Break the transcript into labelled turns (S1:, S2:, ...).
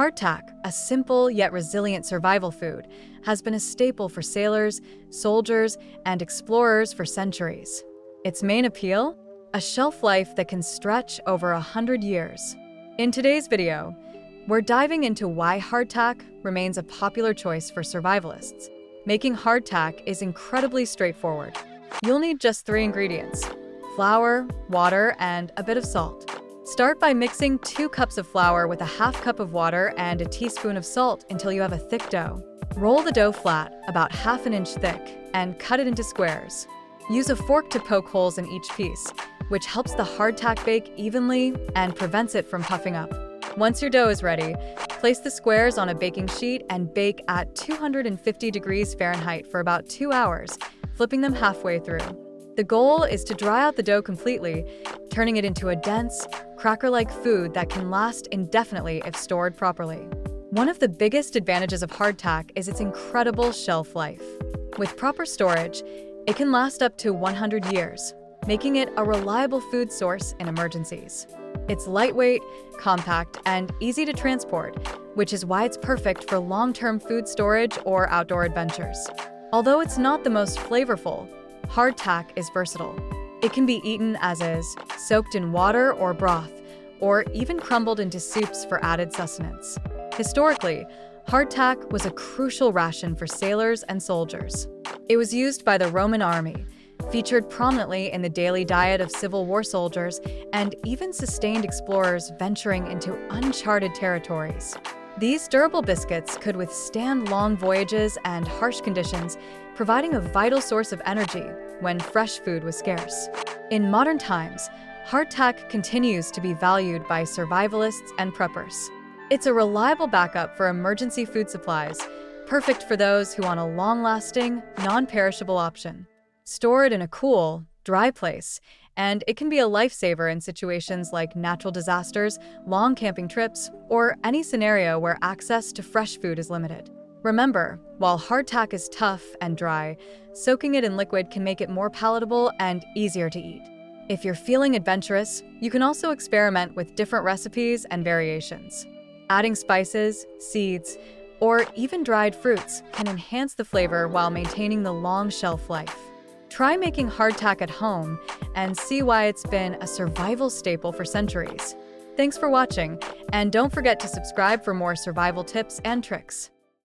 S1: Hardtack, a simple yet resilient survival food, has been a staple for sailors, soldiers, and explorers for centuries. Its main appeal? A shelf life that can stretch over 100 years. In today's video, we're diving into why hardtack remains a popular choice for survivalists. Making hardtack is incredibly straightforward. You'll need just 3 ingredients: flour, water, and a bit of salt. Start by mixing 2 cups of flour with a half cup of water and a teaspoon of salt until you have a thick dough. Roll the dough flat, about ½ inch thick, and cut it into squares. Use a fork to poke holes in each piece, which helps the hardtack bake evenly and prevents it from puffing up. Once your dough is ready, place the squares on a baking sheet and bake at 250 degrees Fahrenheit for about 2 hours, flipping them halfway through. The goal is to dry out the dough completely, turning it into a dense, cracker-like food that can last indefinitely if stored properly. One of the biggest advantages of hardtack is its incredible shelf life. With proper storage, it can last up to 100 years, making it a reliable food source in emergencies. It's lightweight, compact, and easy to transport, which is why it's perfect for long-term food storage or outdoor adventures. Although it's not the most flavorful, hardtack is versatile. It can be eaten as is, soaked in water or broth, or even crumbled into soups for added sustenance. Historically, hardtack was a crucial ration for sailors and soldiers. It was used by the Roman army, featured prominently in the daily diet of Civil War soldiers, and even sustained explorers venturing into uncharted territories. These durable biscuits could withstand long voyages and harsh conditions, providing a vital source of energy when fresh food was scarce. In modern times, hardtack continues to be valued by survivalists and preppers. It's a reliable backup for emergency food supplies, perfect for those who want a long-lasting, non-perishable option. Store it in a cool, dry place, and it can be a lifesaver in situations like natural disasters, long camping trips, or any scenario where access to fresh food is limited. Remember, while hardtack is tough and dry, soaking it in liquid can make it more palatable and easier to eat. If you're feeling adventurous, you can also experiment with different recipes and variations. Adding spices, seeds, or even dried fruits can enhance the flavor while maintaining the long shelf life. Try making hardtack at home and see why it's been a survival staple for centuries. Thanks for watching, and don't forget to subscribe for more survival tips and tricks.